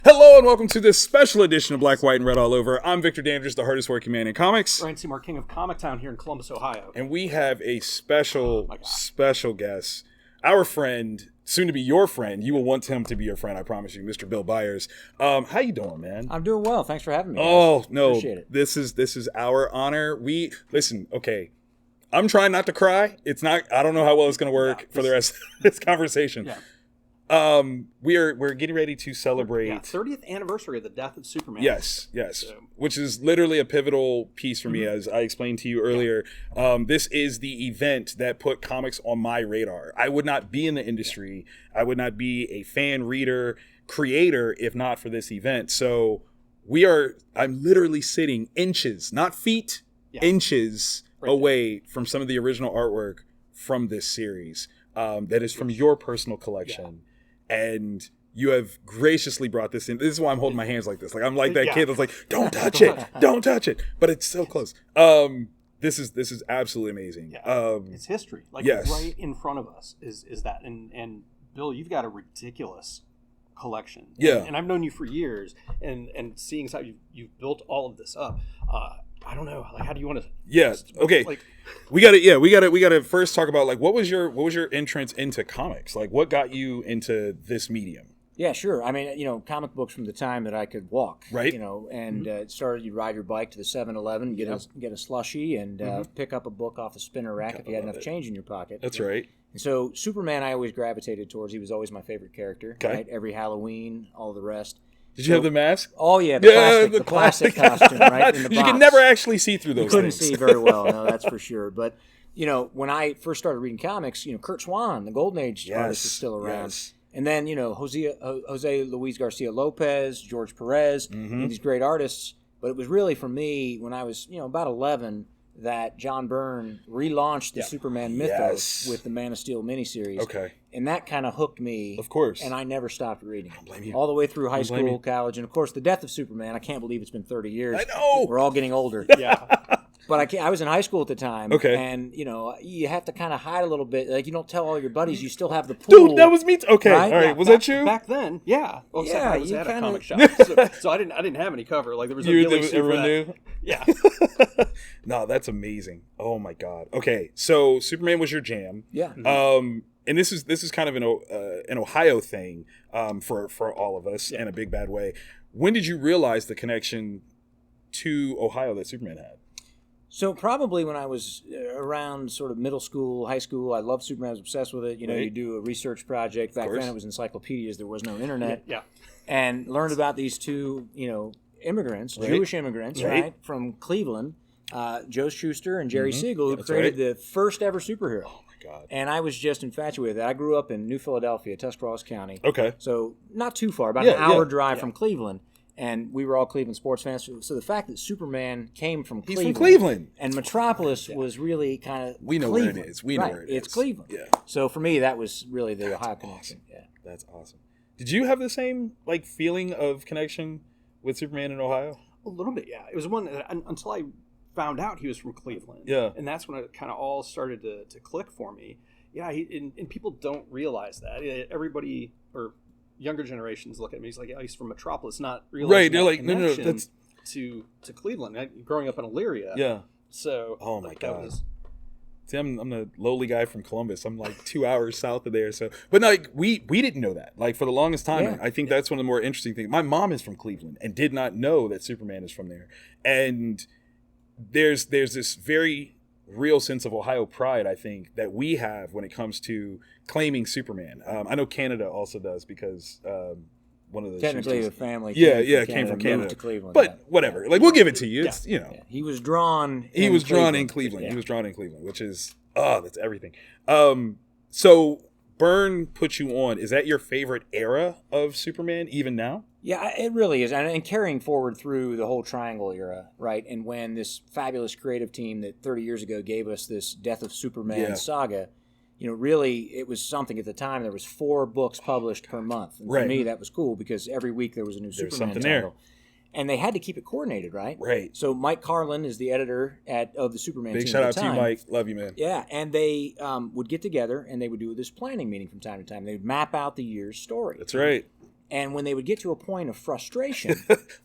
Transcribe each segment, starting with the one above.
Hello and welcome to this special edition of Black, White, and Red All Over. I'm Victor Dandridge, the hardest working man in comics. Ryan Seymour, king of Comic Town here in Columbus, Ohio. And we have a special guest. Our friend, soon to be your friend. You will want him to be your friend, I promise you, Mr. Bill Byers. How you doing, man? I'm doing well. Thanks for having me. Oh, guys. no. Appreciate it. This is our honor. Listen, okay. I'm trying not to cry. I don't know how well it's going to work for the rest of this conversation. Yeah. We're getting ready to celebrate 30th anniversary of the death of Superman. Yes. So. Which is literally a pivotal piece for me, as I explained to you earlier. This is the event that put comics on my radar. I would not be in the industry. I would not be a fan, reader, creator if not for this event. So I'm literally sitting inches, not feet, inches away from some of the original artwork from this series that is from your personal collection. And you have graciously brought this in. This is why I'm holding my hands like this. Like I'm like that kid that's like, don't touch it, don't touch it. But it's so close. This is absolutely amazing. Yeah. It's history. Like right in front of us is that. And Bill, you've got a ridiculous collection. Yeah. And I've known you for years, and seeing how you've built all of this up. I don't know. Like, how do you want to? Yeah. Okay. Like, we got to first talk about like what was your entrance into comics? Like, what got you into this medium? Yeah, sure. I mean, comic books from the time that I could walk, right? And it started. You'd ride your bike to the 7-Eleven, get a slushie, and pick up a book off the spinner rack if you had enough change in your pocket. That's right. And so Superman, I always gravitated towards. He was always my favorite character. Okay. Right? Every Halloween, all the rest. Did you have the mask? Oh yeah, the plastic costume, right? In the box. You could never actually see through those. You couldn't things. see very well, no, that's for sure. But when I first started reading comics, Kurt Swan, the Golden Age artist, is still around. Yes. And then Jose Luis Garcia Lopez, George Perez, and these great artists. But it was really for me when I was about 11 that John Byrne relaunched the Superman mythos with the Man of Steel miniseries. Okay. And that kind of hooked me. Of course. And I never stopped reading. I don't blame you. All the way through high school, college, and of course the death of Superman. I can't believe it's been 30 years. I know. We're all getting older. Yeah. But I was in high school at the time. Okay. And, you have to kind of hide a little bit. Like, you don't tell all your buddies you still have the pool. Dude, that was me. Okay. Right? All right. Was that you? Back then, yeah. Well, except I was at a comic shop. So I didn't have any cover. Like, there was no ghillie suit for that. Knew? Yeah. No, that's amazing. Oh, my God. Okay. So Superman was your jam. Yeah. And this is kind of an Ohio thing for all of us in a big bad way. When did you realize the connection to Ohio that Superman had? So probably when I was around sort of middle school, high school, I loved Superman. I was obsessed with it. You do a research project. Back then it was encyclopedias. There was no internet. Yeah. And learned about these two, immigrants, Jewish immigrants, right, from Cleveland, Joe Shuster and Jerry Siegel, who created the first ever superhero. Oh, my God. And I was just infatuated with it. I grew up in New Philadelphia, Tuscarawas County. Okay. So not too far, about an hour drive from Cleveland. And we were all Cleveland sports fans. So the fact that Superman came from Cleveland. He's from Cleveland. And Metropolis was really kind of We know Cleveland. where it is. We know where it is. It's Cleveland. Yeah. So for me, that was really the Ohio connection. Yeah. That's awesome. Did you have the same feeling of connection with Superman in Ohio? A little bit, yeah. It was one that, until I found out he was from Cleveland. Yeah. And that's when it kind of all started to click for me. Yeah, and people don't realize that. Everybody, or younger generations, look at me. He's like, he's from Metropolis, not realizing right. They're like, no, that's to Cleveland. Growing up in Elyria. Yeah. So. Oh my God. See, I'm a lowly guy from Columbus. I'm like 2 hours south of there. So, but we didn't know that. Like for the longest time, I think that's one of the more interesting things. My mom is from Cleveland and did not know that Superman is from there. And there's this very real sense of Ohio pride, I think, that we have when it comes to claiming Superman. I know Canada also does because one of the technically the family came from Canada to Cleveland, but whatever, like we'll give it to you. It's he was drawn in Cleveland. He was drawn in Cleveland, which is that's everything. So Byrne put you on. Is that your favorite era of Superman even now? Yeah, it really is. And carrying forward through the whole Triangle era, right? And when this fabulous creative team that 30 years ago gave us this Death of Superman saga, really it was something at the time. There was 4 books published per month. And for me, that was cool because every week there was a new Superman title. There. And they had to keep it coordinated, right? Right. So Mike Carlin is the editor of the Superman team. Big shout at out the to you, time. Mike. Love you, man. Yeah, and they would get together and they would do this planning meeting from time to time. They would map out the year's story. That's right. And when they would get to a point of frustration,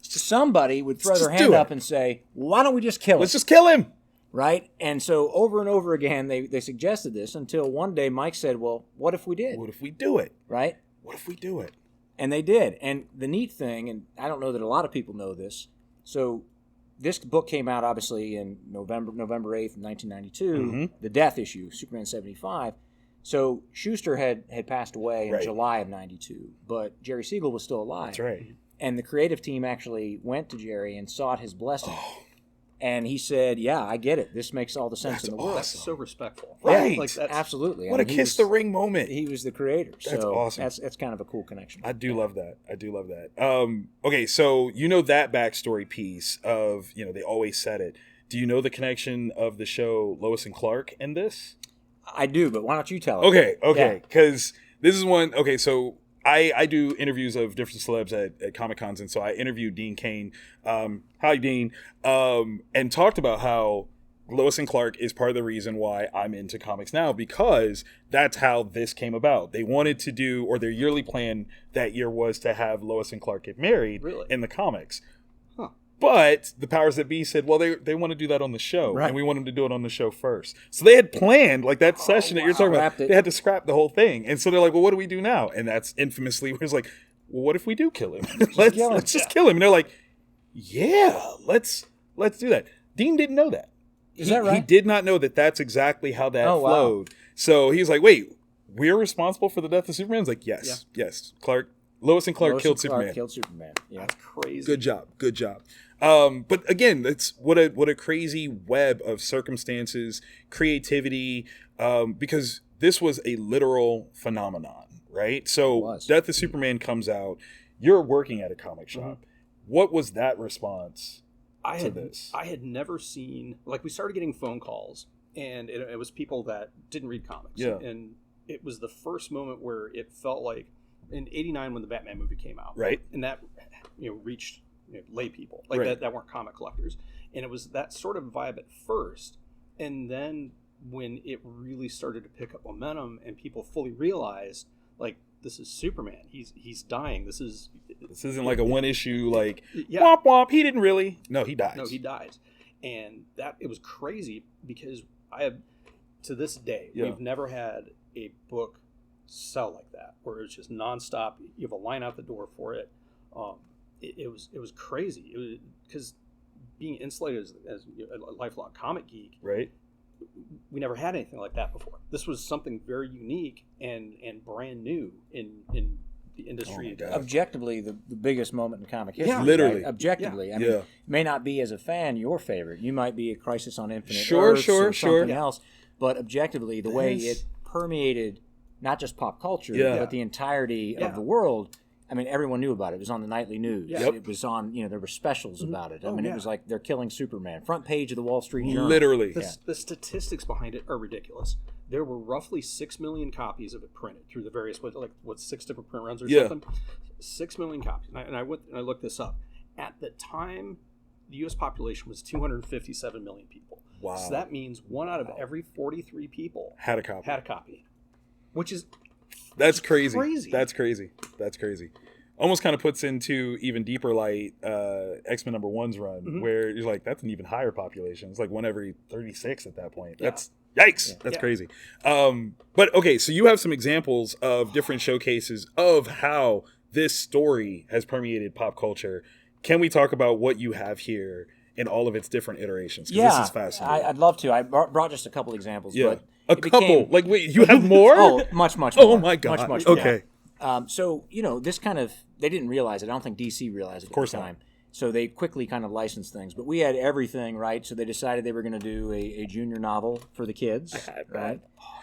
somebody would throw their hand up and say, why don't we just kill him? Let's just kill him. Right? And so over and over again, they suggested this until one day Mike said, well, what if we did? What if we do it? Right? What if we do it? And they did. And the neat thing, and I don't know that a lot of people know this, so this book came out obviously in November 8th, 1992, the death issue, Superman 75. So Schuster had passed away in July of 92, but Jerry Siegel was still alive. That's right. And the creative team actually went to Jerry and sought his blessing. And he said, yeah, I get it. This makes all the sense in the world. That's so respectful. Right. Like that's, absolutely. What a kiss the ring moment. He was the creator. That's so awesome. That's kind of a cool connection. I do love that. Okay, so you know that backstory piece of, they always said it. Do you know the connection of the show Lois and Clark in this? I do, but why don't you tell it? Okay. Because this is one. Okay, so I do interviews of different celebs at Comic Cons, and so I interviewed Dean Cain. Hi, Dean. And talked about how Lois and Clark is part of the reason why I'm into comics now, because that's how this came about. They wanted to do, or their yearly plan that year was to have Lois and Clark get married in the comics. But the powers that be said, well, they want to do that on the show, and we want them to do it on the show first. So they had planned, like that session that you're talking about, they had to scrap the whole thing. And so they're like, well, what do we do now? And that's infamously, it was like, well, what if we do kill him? Let's just kill him. And they're like, yeah, let's do that. Dean didn't know that. Is that right? He did not know that that's exactly how that flowed. Wow. So he's like, wait, we're responsible for the death of Superman? He's like, yes. Lois and Clark killed Superman. Yeah. That's crazy. Good job. But again, that's what a crazy web of circumstances, creativity, because this was a literal phenomenon, right? So Death of Superman comes out. You're working at a comic shop. What was that response to this? I had never seen, like, we started getting phone calls, and it was people that didn't read comics. Yeah. And it was the first moment where it felt like in '89 when the Batman movie came out. Right. And that, reached lay people like that weren't comic collectors, and it was that sort of vibe at first, and then when it really started to pick up momentum and people fully realized, like, this is Superman, he's dying, this isn't like a one issue like womp womp, he didn't really, he dies. And that, it was crazy, because I have, to this day, we've never had a book sell like that, where it's just nonstop, you have a line out the door for it. It was crazy, because being insulated as a lifelong comic geek, right? We never had anything like that before. This was something very unique and brand new in the industry. Objectively, the biggest moment in comic history. Yeah, literally. Right? Objectively, I mean, it may not be as a fan your favorite. You might be a Crisis on Infinite Sure, Earths or something else. But objectively, the way it permeated not just pop culture, but the entirety of the world. I mean, everyone knew about it. It was on the nightly news. It was on, there were specials about it. I mean, it was like they're killing Superman. Front page of the Wall Street Journal. Literally. The statistics behind it are ridiculous. There were roughly 6 million copies of it printed through the various, 6 different print runs or something? 6 million copies. And I went and I looked this up. At the time, the U.S. population was 257 million people. Wow. So that means 1 out of every 43 people had a copy. Which is... That's crazy. That's crazy. Almost kind of puts into even deeper light X-Men #1's run, where you're like, that's an even higher population. It's like 1 every 36 at that point. That's yikes. That's crazy. But okay, so you have some examples of different showcases of how this story has permeated pop culture. Can we talk about what you have here in all of its different iterations? Yeah, this is fascinating. I'd love to. I brought just a couple examples. Yeah. But Like, wait, you have more? much more. Oh my God. Much more. Okay. So, this kind of, they didn't realize it. I don't think DC realized it at the time. So they quickly kind of licensed things. But we had everything, right? So they decided they were going to do a junior novel for the kids, right?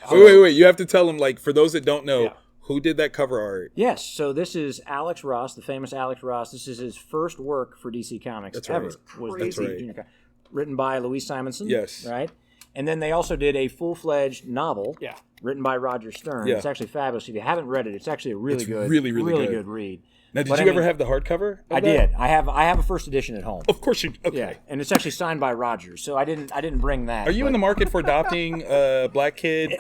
Wait. You have to tell them, like, for those that don't know, who did that cover art? Yes. So this is Alex Ross, the famous Alex Ross. This is his first work for DC Comics ever. That's right. Junior written by Louise Simonson. Yes. Right? And then they also did a full-fledged novel written by Roger Stern. It's actually fabulous. If you haven't read it, it's actually a really good read. Now, did you ever have the hardcover? I did. I have a first edition at home. Of course you. Okay. Yeah, and it's actually signed by Roger, so I didn't bring that. Are you in the market for adopting a black kid?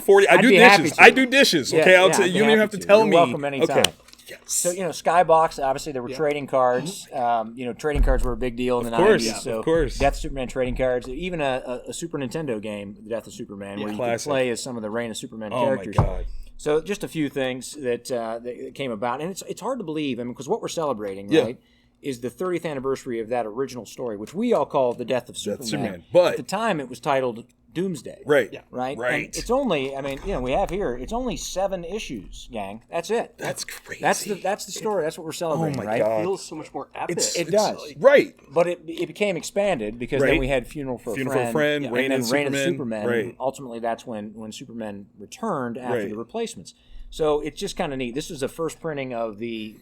40. I do dishes. I do dishes. Okay, I'll tell you. You don't even have to tell me. You're welcome anytime. Okay. Yes. So, Skybox, obviously there were trading cards. Trading cards were a big deal in the 90s. So of course. Death of Superman trading cards. Even a Super Nintendo game, The Death of Superman, where you could play as some of the Reign of Superman characters. Oh, my God. So just a few things that came about. And it's hard to believe, because what we're celebrating, right, is the 30th anniversary of that original story, which we all call The Death of Superman. But at the time, it was titled Doomsday. Right. Yeah. Right. Right. And it's only, we have here, it's only 7 issues, gang. That's it. That's crazy. That's the story. That's what we're celebrating, right? It feels so much more epic. It does. Right. But it became expanded because then we had Funeral for a Friend, Reign of Superman. Right. And ultimately, that's when Superman returned after the replacements. So it's just kind of neat. This is the first printing of the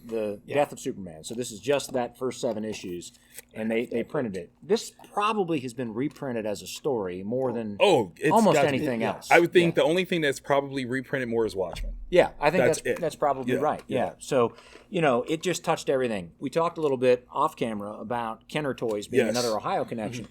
Death of Superman. So this is just that first 7 issues, and they printed it. This probably has been reprinted as a story more than almost anything else. I would think the only thing that's probably reprinted more is Watchmen. Yeah, I think that's probably right. Yeah. So, it just touched everything. We talked a little bit off camera about Kenner Toys being another Ohio connection.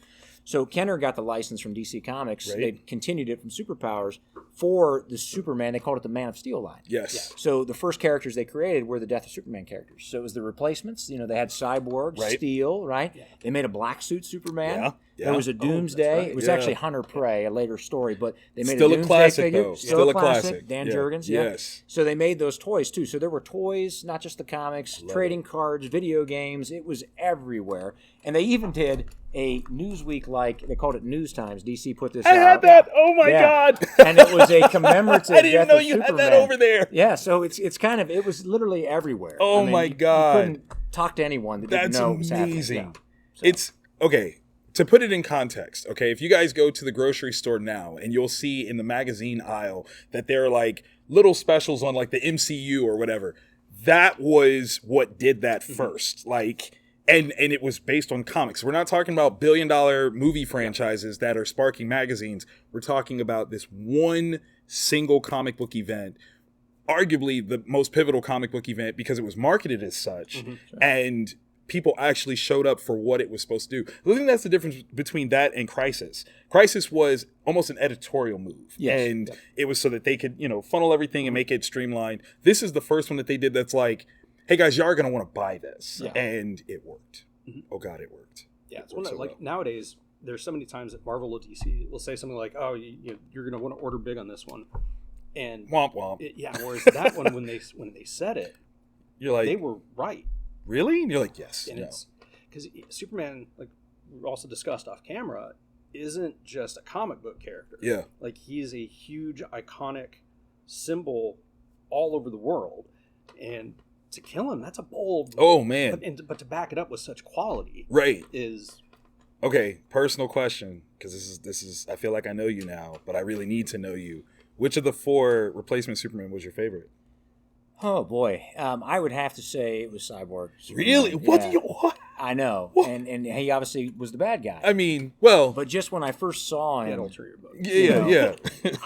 So Kenner got the license from DC Comics. They continued it from Superpowers for the Superman. They called it the Man of Steel line. Yes. So the first characters they created were the Death of Superman characters. So it was the replacements. They had Cyborg, Steel, right? Yeah. They made a black suit Superman. Yeah. There was a Doomsday. Right. It was actually Hunter Prey, a later story, but they made still a Doomsday classic, figure. though. Still a classic. Dan Jurgens. Yes. So they made those toys too. So there were toys, not just the comics, trading cards, video games. It was everywhere. And they even did a Newsweek, they called it News Times. DC put this out. I had that. Oh my God. And it was a commemorative I didn't even know Death of you Superman. had that over there. Yeah, so it's kind of, it was literally everywhere. Oh my God. You couldn't talk to anyone that didn't know it was happening. That's amazing. Yeah. So. It's, okay, to put it in context, okay, if you guys go to the grocery store now and you'll see in the magazine aisle that there are little specials on the MCU or whatever, that was what did that first. And it was based on comics. We're not talking about billion-dollar movie franchises that are sparking magazines. We're talking about this one single comic book event, arguably the most pivotal comic book event because it was marketed as such, and people actually showed up for what it was supposed to do. I think that's the difference between that and Crisis. Crisis was almost an editorial move, and it was so that they could, funnel everything and make it streamlined. This is the first one that they did that's hey guys, y'all are going to want to buy this. Yeah. And it worked. Oh God, it worked. Yeah. It's nowadays, there's so many times that Marvel or DC will say something like, oh, you're going to want to order big on this one. And womp womp. Whereas that one, when they said it, you're like, they were right. Really? And you're like, yes. And it's because Superman, we also discussed off camera, isn't just a comic book character. Yeah. He's a huge iconic symbol all over the world. And to kill him, that's a bold. Oh man! But to back it up with such quality, is okay. Personal question, because this is. I feel like I know you now, but I really need to know you. Which of the 4 replacement Superman was your favorite? Oh boy, I would have to say it was Cyborg. Superman. Really? Yeah. What? I know, what? And he obviously was the bad guy. I mean, well, but just when I first saw him, yeah,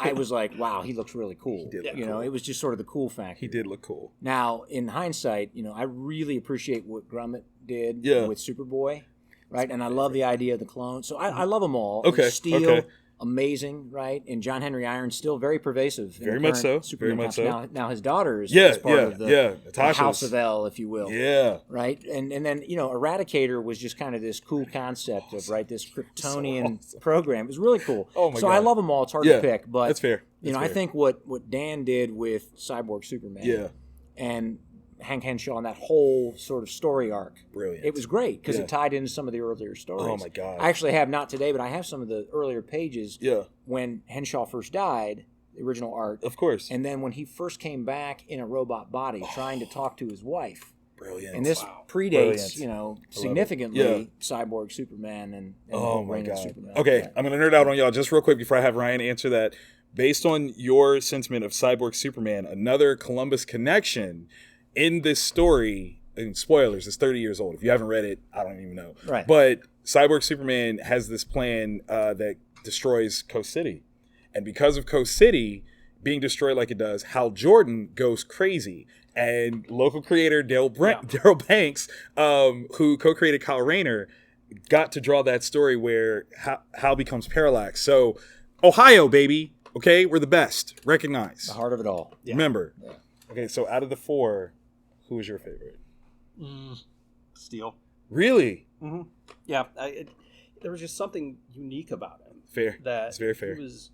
I was like, wow, he looks really cool. He did look cool. It was just sort of the cool factor. He did look cool. Now, in hindsight, I really appreciate what Grummett did with Superboy, right? And I love the idea of the clone. So I love them all. Okay. Steel. Amazing, right? And John Henry Irons still very pervasive. Very much so. Superman very much so. Now his daughter is part of the House of L, if you will. Yeah. Right? And then, Eradicator was just kind of this cool concept of, this Kryptonian program. It was really cool. Oh my God. I love them all. It's hard to pick. But, that's fair. I think what Dan did with Cyborg Superman and Hank Henshaw and that whole sort of story arc. Brilliant. It was great because it tied into some of the earlier stories. Oh my God. I actually have, not today, but I have some of the earlier pages when Henshaw first died, the original art. Of course. And then when he first came back in a robot body trying to talk to his wife. Brilliant. And this predates, significantly Cyborg Superman and oh my God. Superman. Okay, I'm going to nerd out on y'all just real quick before I have Ryan answer that. Based on your sentiment of Cyborg Superman, another Columbus connection in this story, and spoilers, it's 30 years old. If you haven't read it, I don't even know. Right. But Cyborg Superman has this plan that destroys Coast City. And because of Coast City being destroyed like it does, Hal Jordan goes crazy. And local creator Daryl Banks, who co-created Kyle Rayner, got to draw that story where Hal becomes Parallax. So, Ohio, baby. Okay? We're the best. Recognize. The heart of it all. Yeah. Remember. Yeah. Okay, so out of the 4... who was your favorite? Steel. Really? Mm-hmm. Yeah, there was just something unique about him. Fair. That it's very fair. He was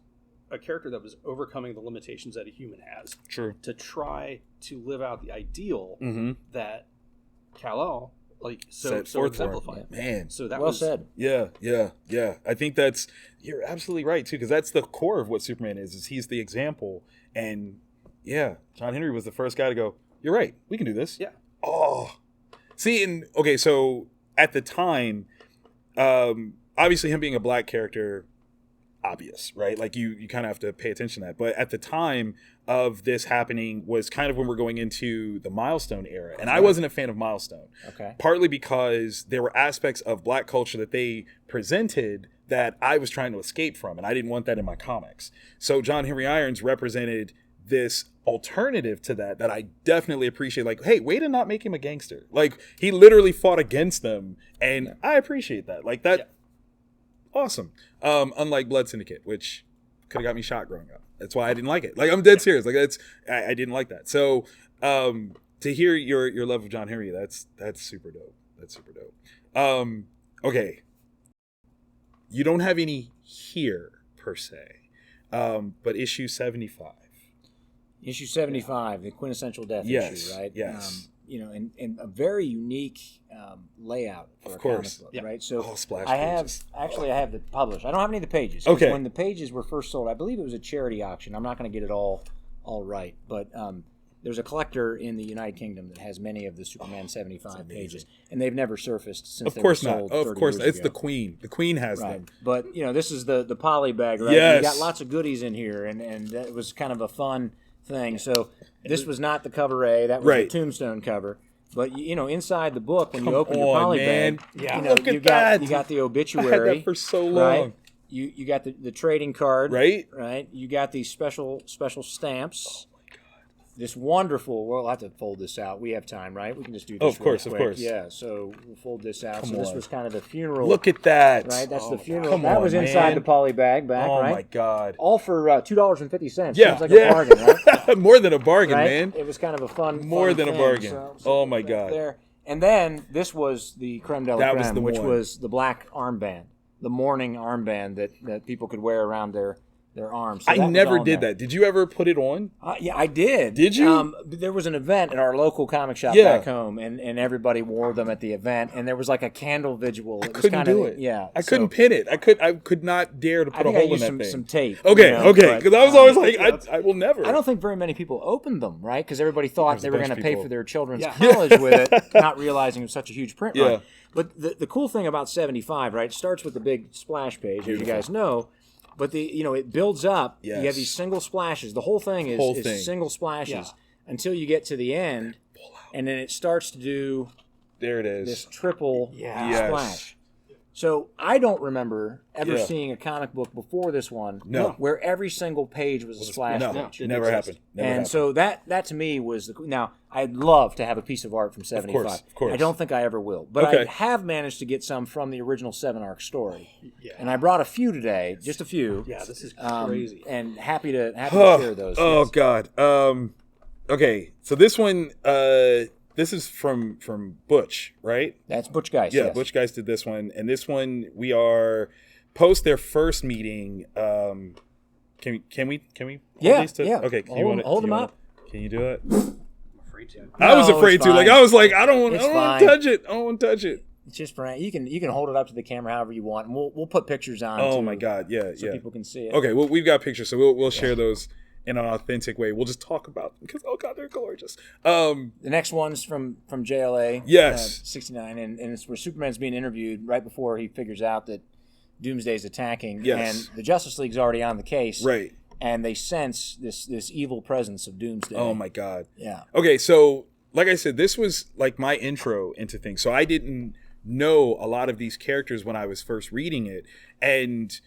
a character that was overcoming the limitations that a human has. True. To try to live out the ideal Mm-hmm. that Kal-El so Set forth for him. exemplified. Man. So that well was said. Yeah. I think you're absolutely right too, because that's the core of what Superman is he's the example. And yeah, John Henry was the first guy to go, you're right, we can do this. Yeah. Oh. See, so at the time, obviously him being a black character, obvious, right? Like you kind of have to pay attention to that. But at the time of this happening was kind of when we're going into the Milestone era. And I wasn't a fan of Milestone. Okay. Partly because there were aspects of black culture that they presented that I was trying to escape from, and I didn't want that in my comics. So John Henry Irons represented this alternative to that I definitely appreciate. Like, hey, way to not make him a gangster. Like, he literally fought against them, and I appreciate that. Like, that, awesome. Unlike Blood Syndicate, which could have got me shot growing up. That's why I didn't like it. Like, I'm dead serious. Like, I didn't like that. So, to hear your love of John Henry, that's super dope. That's super dope. Okay. You don't have any here, per se, but issue 75. Issue 75, the quintessential death issue, right? Yes. And a very unique layout for of a course. comic book, right? So all splash I pages. I have the published. I don't have any of the pages. 'Cause Okay. When the pages were first sold, I believe it was a charity auction. I'm not going to get it all right, but there's a collector in the United Kingdom that has many of the Superman 75 pages, and they've never surfaced since Of they course were not. sold Of 30 course years not. It's ago. the Queen. The Queen has Right. them. But this is the poly bag, right? Yes. You got lots of goodies in here, and that was kind of a fun thing. So this was not the cover A, that was Right. the Tombstone cover. But inside the book, when Come you open your on, poly man. bag, Yeah. Look at you that. got the I obituary. had that for so long. Right? You got the trading card. Right? Right. You got these special stamps. This wonderful. We'll have to fold this out. We have time, right? We can just do this. Oh, of course, real of quick. course. Yeah. So we'll fold this out. Come so this on. was kind of the funeral. Look at that. Right. That's the my funeral. God. Come That on, was inside man. the poly bag back. Oh right. my God. All for $2.50. Yeah. Seems like a bargain, right? More than a bargain, Right? man. It was kind of a fun. More fun than a thing. bargain. So Oh my back God. There. And then this was the creme de la That creme, was the which one. was the black armband, the mourning armband that people could wear around their arms. So I that was never all did there. that. Did you ever put it on? Yeah, I did. Did you? There was an event at our local comic shop Yeah. back home, and everybody wore them at the event, and there was like a candle vigil. I It was couldn't kinda, do it. Yeah, I couldn't pin it. I could not dare to I put a think I hole in used that thing. some tape. Okay, okay. but, Because I was always like, I will never. I don't think very many people opened them, right? Because everybody thought There's they a were bunch going of to pay people. for their children's Yeah. college with it, not realizing it was such a huge print Yeah. run. But the cool thing about 75, right, it starts with the big splash page, as you Beautiful. guys know. But it builds up. Yes. You have these single splashes. The whole thing is, Whole thing. single splashes Yeah. until you get to the end, and then it starts to do There it is. this triple Yes. splash. So I don't remember ever Yeah. seeing a comic book before this one No. where every single page was a splash No, page. didn't never exist. happened. Never And happened. so that to me was now I'd love to have a piece of art from 75. of course. I don't think I ever will, but Okay. I have managed to get some from the original 7-arc story, Yeah. and I brought a few today, just a few. Yeah, this is Um, crazy. and happy to Oh, share those. oh yes. God. Okay, so this one, this is from Butch, right? That's Butch Geist. Yeah, yes. Butch Guys did this one, and this one we are post their first meeting. Can we? Yeah, hold these to- yeah. Okay, Hold them up. Can you do it? I'm afraid to. I was No, afraid it's to. Like fine. I was like, I don't want It's to fine. touch it. I don't want to touch it. It's just for you can hold it up to the camera however you want, and we'll put pictures on. Oh too, my God, yeah, so yeah. people can see it. Okay, well we've got pictures, so we'll share those in an authentic way. We'll just talk about them because oh God, they're gorgeous. The next one's from JLA. Yes. 69, and it's where Superman's being interviewed right before he figures out that Doomsday's attacking, Yes. and the Justice League's already on the case, Right. and they sense this evil presence of Doomsday. Oh my God. Yeah. Okay, so like I said, this was like my intro into things. So I didn't know a lot of these characters when I was first reading it, and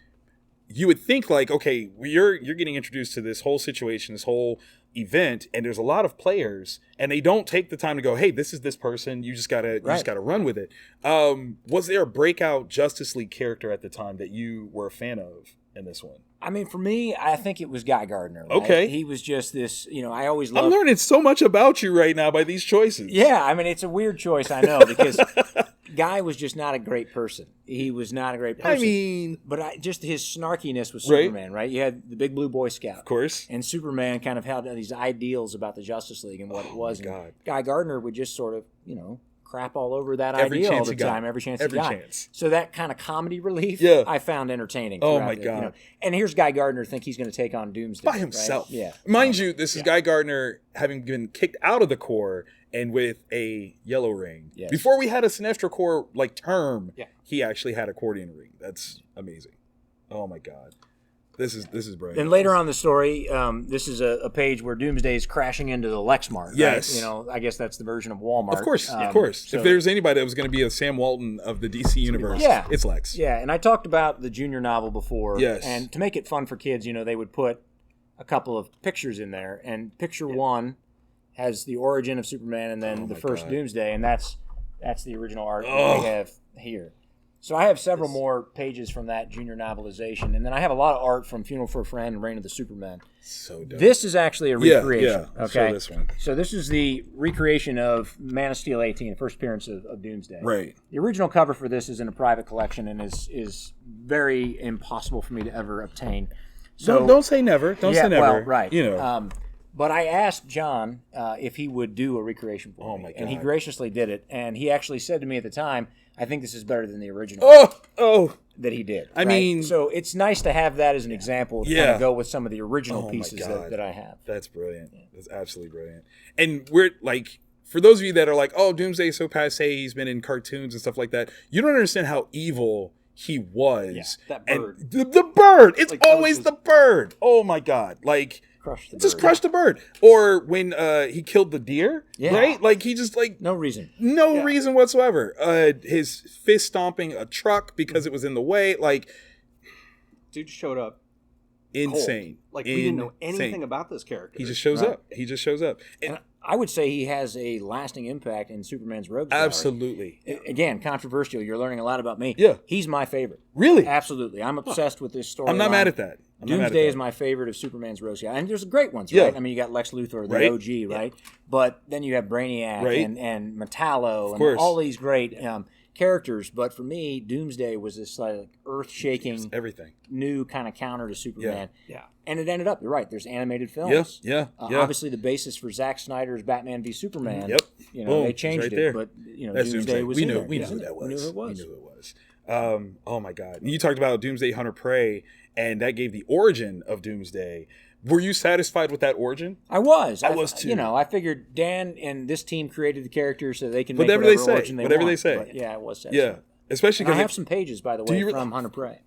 you would think like, okay, you're getting introduced to this whole situation, this whole event, and there's a lot of players, and they don't take the time to go, hey, this is this person. You just gotta run with it. Was there a breakout Justice League character at the time that you were a fan of in this one? I mean, for me, I think it was Guy Gardner. Right? Okay. He was just this, I always loved... I'm learning so much about you right now by these choices. Yeah, I mean, it's a weird choice, I know, because Guy was just not a great person. He was not a great person. I mean... But just his snarkiness with Superman, right? You had the big blue Boy Scout. Of course. And Superman kind of held these ideals about the Justice League and what it was. My God. And Guy Gardner would just sort of, crap all over that Every idea all chance the he got. time, every chance Every he got. chance. So that kind of comedy relief, I found entertaining. Oh, throughout my the, God. And here's Guy Gardner think he's going to take on Doomsday. By himself. Right? Yeah. Mind you, this is Guy Gardner having been kicked out of the Corps and with a yellow ring. Yes. Before we had a Sinestro Corps term, he actually had accordion ring. That's amazing. Oh my God. This is brilliant. And later on in the story, this is a page where Doomsday is crashing into the Lexmark. Yes. Right? I guess that's the version of Walmart. Of course. So if there's anybody that was going to be a Sam Walton of the DC universe, it's Lex. Yeah, and I talked about the junior novel before. Yes. And to make it fun for kids, they would put a couple of pictures in there. And picture one has the origin of Superman and then the first Doomsday. And that's the original art that we have here. So I have several more pages from that junior novelization, and then I have a lot of art from Funeral for a Friend and Reign of the Superman. So dope. This is actually a recreation. Yeah. Okay. Show this one. So this is the recreation of Man of Steel 18, the first appearance of Doomsday. Right. The original cover for this is in a private collection and is very impossible for me to ever obtain. So don't say never. Don't say never. Well, right. But I asked John if he would do a recreation for me, my God. and he graciously did it. And he actually said to me at the time, I think this is better than the original that he did. I mean... So it's nice to have that as an example to kind of go with some of the original pieces that I have. That's brilliant. That's absolutely brilliant. And we're for those of you that are like, oh, Doomsday is so passe, he's been in cartoons and stuff like that, you don't understand how evil he was. Yeah, that bird. And the bird. It's always the bird. Oh, my God. Crush the bird. Or when he killed the deer, right? He just no reason. No reason whatsoever. His fist stomping a truck because it was in the way. Dude showed up. Insane. We didn't know anything about this character. He just shows up. He just shows up. And I would say he has a lasting impact in Superman's Rogues Gallery. Absolutely. Again, controversial. You're learning a lot about me. Yeah. He's my favorite. Really? Absolutely. I'm obsessed with this story. I'm not mad at that. Doomsday is my favorite of Superman's Rogues Gallery. And there's great ones, right? I mean, you got Lex Luthor, the OG, right? But then you have Brainiac and Metallo and all these great characters. But for me, Doomsday was this earth-shaking, everything new kind of counter to Superman. Yeah. And it ended up, you're right, there's animated films. Yeah. Obviously, the basis for Zack Snyder's Batman v Superman. Yep. They changed it. But, Doomsday was in there. We knew who that was. We knew who it was. We knew who it was. Oh, my God. You talked about Doomsday Hunter Prey, and that gave the origin of Doomsday. Were you satisfied with that origin? I was. I was too. I figured Dan and this team created the character so they can make whatever whatever they say. origin they Whatever want. they say. But, yeah, I was satisfied. Yeah, especially because I have some pages, by the way, you from Hunter Prey.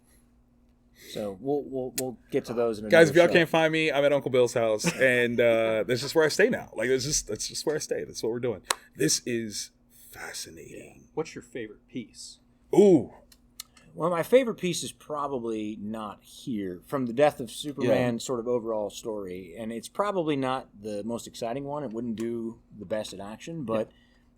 So we'll get to those in a Guys, if y'all show. can't find me, I'm at Uncle Bill's house, and that's just where I stay now. That's just where I stay. That's what we're doing. This is fascinating. What's your favorite piece? Ooh. Well, my favorite piece is probably not here. From the Death of Superman sort of overall story, and it's probably not the most exciting one. It wouldn't do the best at action, but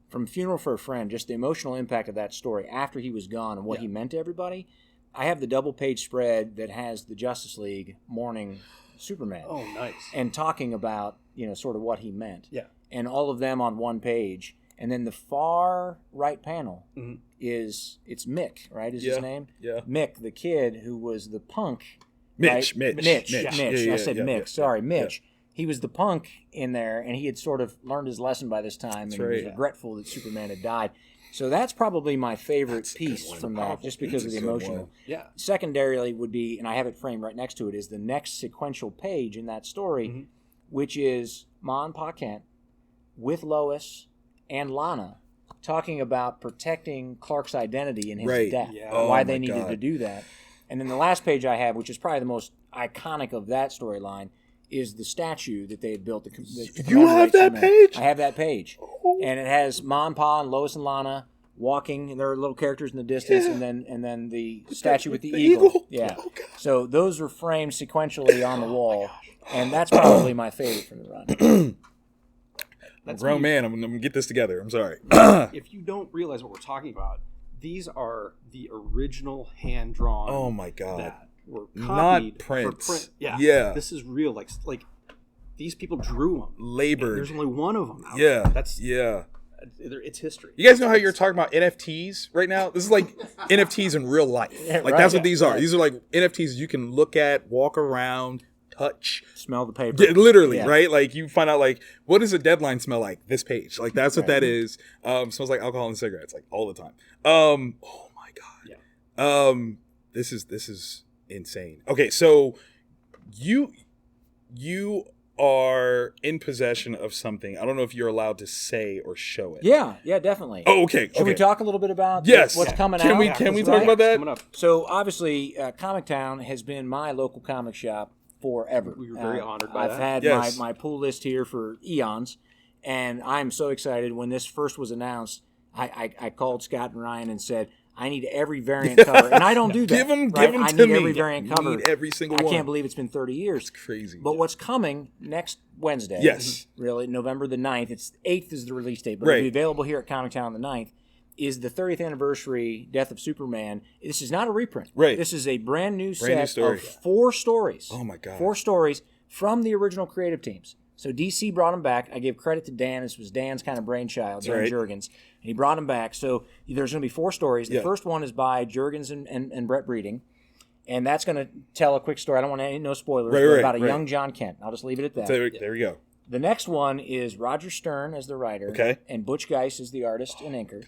from Funeral for a Friend, just the emotional impact of that story after he was gone and what he meant to everybody. I have the double-page spread that has the Justice League mourning Superman. Oh, nice. And talking about, sort of what he meant. Yeah. And all of them on one page. And then the far right panel it's Mick, right, is his name? Yeah. Mick, the kid who was the punk. Mitch. Right? Mitch. I said Mick. Sorry, Mitch. Yeah. He was the punk in there, and he had sort of learned his lesson by this time, and he was regretful that Superman had died. So that's probably my favorite piece from that, just because of the emotional. Yeah. Secondarily would be, and I have it framed right next to it, is the next sequential page in that story, which is Ma and Pa Kent with Lois and Lana talking about protecting Clark's identity in his death, and why they needed to do that. And then the last page I have, which is probably the most iconic of that storyline, is the statue that they had built. You have that page? I have that page. And it has Ma and Pa and Lois and Lana walking, and there are little characters in the distance, and then the statue with the eagle. Yeah. Oh, so those are framed sequentially on the wall, and that's probably my favorite from the run. That's grown man. I'm going to get this together. I'm sorry. If you don't realize what we're talking about, these are the original hand-drawn. Oh, my God. That were Not copied prints. for print. Yeah. Yeah. This is real. Like these people drew them. Labored. There's only one of them. Yeah. That's yeah. It's history. You guys know how you're talking about NFTs right now? This is like NFTs in real life. Like that's what these are. These are like NFTs you can look at, walk around, touch, smell the paper. Yeah, literally, right? Like you find out like what does a deadline smell like? This page. Like that's what that is. Smells like alcohol and cigarettes, like all the time. Oh my god. Yeah. This is insane. Okay, so you are in possession of something. I don't know if you're allowed to say or show it. Yeah, definitely. Oh, okay. Should we talk a little bit about what's coming Can out? Can we talk about that? Coming up. So obviously, Comic Town has been my local comic shop forever. We were very honored by I've that. had my pull list here for eons, and I'm so excited. When this first was announced, I called Scott and Ryan and said, I need every variant cover, and I don't do that. Give them I to need me. every variant cover. Need every single one. I can't believe it's been 30 years. It's crazy. But what's coming next Wednesday? Yes. Really, November the 9th. It's 8th is the release date, but Right. it'll be available here at Comic Town on the 9th. Is the 30th anniversary Death of Superman. This is not a reprint. Right. This is a brand new set story. of 4 stories. Oh my God. 4 stories from the original creative teams. So DC brought them back. I give credit to Dan. This was Dan's kind of brainchild, Dan Jurgens. And he brought them back. So there's going to be 4 stories. The first one is by Jurgens and Brett Breeding. And that's going to tell a quick story. I don't want any no spoilers. But about a young John Kent. I'll just leave it at that. There we go. The next one is Roger Stern as the writer. Okay. And Butch Geist as the artist and inker.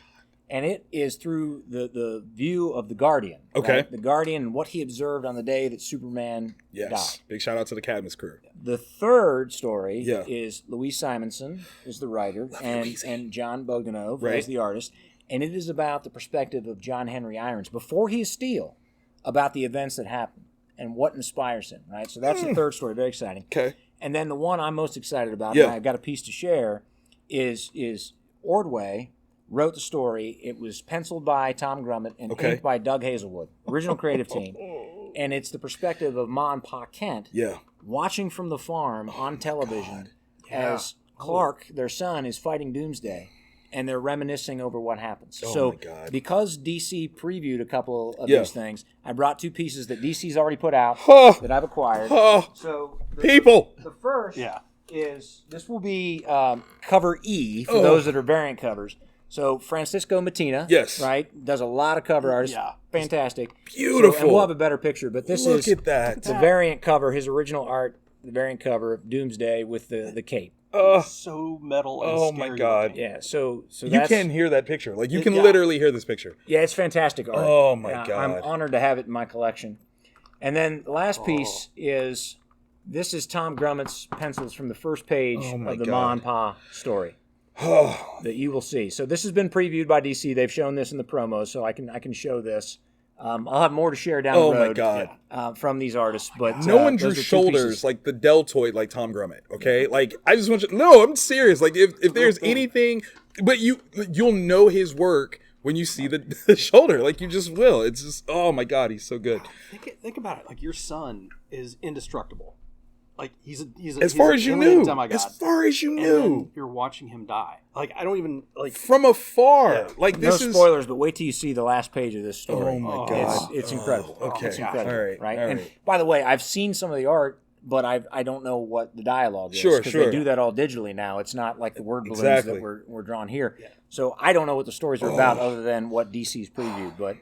And it is through the view of the Guardian. Okay. Right? The Guardian and what he observed on the day that Superman died. Big shout out to the Cadmus crew. The third story is Louise Simonson is the writer and John Bogdanove as the artist. And it is about the perspective of John Henry Irons before he is Steel, about the events that happened and what inspires him, right? So that's the third story, very exciting. Okay. And then the one I'm most excited about, and I've got a piece to share, is Ordway wrote the story. It was penciled by Tom Grummett and inked by Doug Hazelwood, original creative team. And it's the perspective of Ma and Pa Kent watching from the farm on television as Clark, their son, is fighting Doomsday. And they're reminiscing over what happens. So because DC previewed a couple of these things, I brought 2 pieces that DC's already put out that I've acquired. So the first is, this will be cover E for those that are variant covers. So Francisco Mattina, right, does a lot of cover art. Fantastic. Beautiful. So, and we'll have a better picture, but this is Look at that. the variant cover, his original art, the variant cover of Doomsday with the cape. So metal and Oh scary my God. looking. Yeah, so You that's, can hear that picture. Like you can literally hear this picture. yeah, it's fantastic art. Oh my God. I'm honored to have it in my collection. And then the last piece is, this is Tom Grummett's pencils from the first page of the Ma and Pa story that you will see. So this has been previewed by DC. They've shown this in the promos, so I can show this. I'll have more to share down the road. Oh my God. From these artists, but No one drew those are 2 shoulders pieces. like the deltoid like Tom Grummett. Okay, like I just want you. No, I'm serious. Like if there's anything, but you'll know his work when you see the shoulder. Like you just will. It's just oh my God, he's so good. Think about it. Like your son is indestructible. Like he's As far as you knew. demigod. As far as you And knew. then you're watching him die. Like I don't even like. From afar. Yeah. Like No this is spoilers, but wait till you see the last page of this story. Oh my God. It's incredible. okay. It's incredible. All right. Right? All And right. by the way, I've seen some of the art, but I don't know what the dialogue is. Sure, Because sure. they do that all digitally now. It's not like the word balloons Exactly. that were drawn here. Yeah. So I don't know what the stories are about other than what DC's previewed. But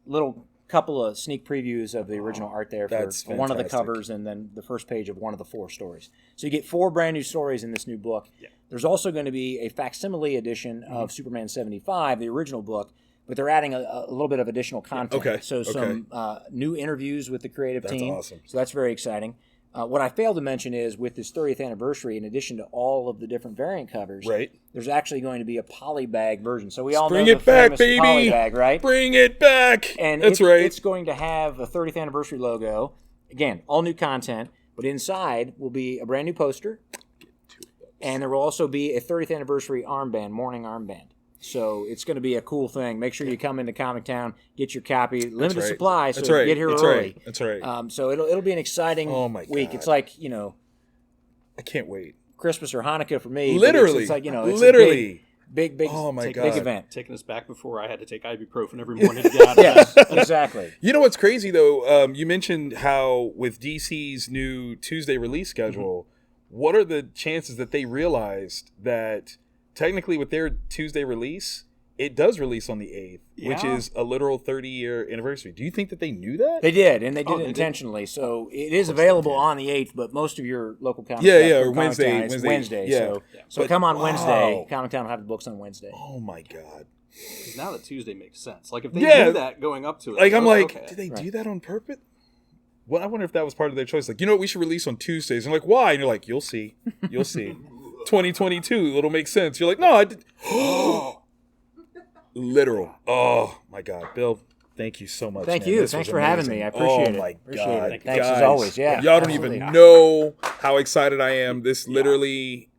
little couple of sneak previews of the original art there for That's one of the fantastic. covers and then the first page of one of the 4 stories. So you get 4 brand new stories in this new book. Yeah. There's also going to be a facsimile edition of Superman 75, the original book, but they're adding a little bit of additional content. Okay. So some new interviews with the creative team. Awesome. So that's very exciting. What I failed to mention is with this 30th anniversary, in addition to all of the different variant covers, there's actually going to be a polybag version. So we all Bring know it the back, famous baby. polybag, right? Bring it back. And That's right. It's going to have a 30th anniversary logo. Again, all new content, but inside will be a brand new poster. And there will also be a 30th anniversary armband, morning armband. So it's going to be a cool thing. Make sure you come into Comic Town, get your copy. Limited supply, so get here early. That's right. So it'll be an exciting week. God. It's like, I can't wait. Christmas or Hanukkah for me. Literally. It's like, it's literally. Big, Oh my God. big event. Taking us back before I had to take ibuprofen every morning to get out of Yes, bed. exactly. You know what's crazy though? You mentioned how with DC's new Tuesday release schedule, what are the chances that they realized that technically with their Tuesday release, it does release on the 8th, which Yeah. is a literal 30-year anniversary. Do you think that they knew that? They did, and they did Oh, it they did? intentionally. So it is available on the 8th, but most of your local comic Yeah, shops yeah, from or Comic Town Wednesday, is Wednesday, Wednesday. yeah. So But- come on wow. Wednesday. Comic Town will have the books on Wednesday. Oh my God. 'Cause now that Tuesday makes sense. Like if they Yeah. knew that going up to it, Like I'm like, okay. did they do Right. that on purpose? Well, I wonder if that was part of their choice. Like, you know what, we should release on Tuesdays. And I'm like, why? And you're like, you'll see. You'll see. 2022, it'll make sense. You're like, no, I did. Literal. Oh my God, Bill. Thank you so much. Thank man. you. This Thanks was for having amazing. me. I appreciate oh it. my Appreciate God. it. Thanks as Guys, always. Yeah, Y'all don't absolutely. even know how excited I am. This literally,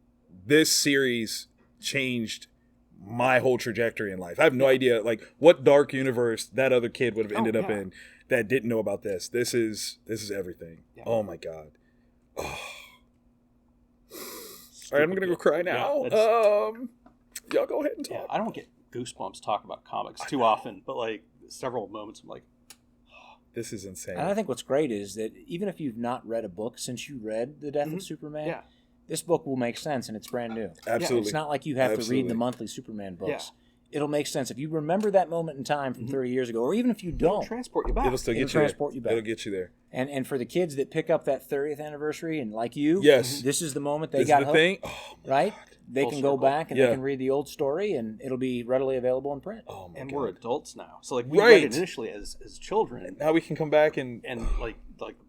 this series changed my whole trajectory in life. I have no idea like what dark universe that other kid would have ended up in that didn't know about this. This is everything. Yeah. Oh my God. Oh. All right, I'm gonna go cry now. Yeah, y'all go ahead and talk. Yeah, I don't get goosebumps talking about comics too often, but like several moments I'm like, This is insane. And I think what's great is that even if you've not read a book since you read The Death of Superman, yeah. this book will make sense and it's brand new. Absolutely. It's not like you have to read Absolutely. the monthly Superman books. Yeah. It'll make sense. If you remember that moment in time from 30 years ago, or even if you It'll don't, transport you back. It'll still It'll get you there. transport you back. It'll get you there. and for the kids that pick up that 30th anniversary and like you, Yes. this is the moment they This is got the hooked, thing. Oh, right? They Full can go circle. back and Yeah. they can read the old story and it'll be readily available in print. oh my and God. we're adults now, so like we Right. read it initially as children, Now we can come back and like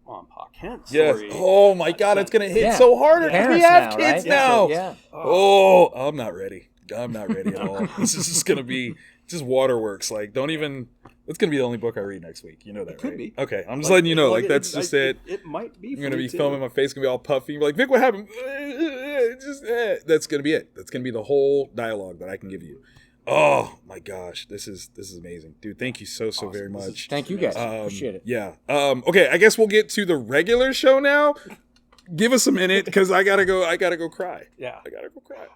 Mom, Pa Kent yes. story. Oh my God, it's gonna hit Yeah. so hard because we Parents have now, kids right? now. Yeah. Oh, I'm not ready. I'm not ready at all. This is just gonna be just waterworks. Like, don't even. It's gonna be the only book I read next week. You know that, It could right? be. Okay, I'm just letting you know. Like, it- that's just it. It might be. I'm gonna for be me, too. filming. My face gonna be all puffy. Like, Vic, what happened? That's gonna be it. That's gonna be the whole dialogue that I can give you. Oh my gosh, this is amazing, dude. Thank you so Awesome. very This is- much. Thank you guys. Appreciate it. Yeah. Okay, I guess we'll get to the regular show now. Give us a minute because I gotta go. I gotta go cry. Yeah. I gotta go cry.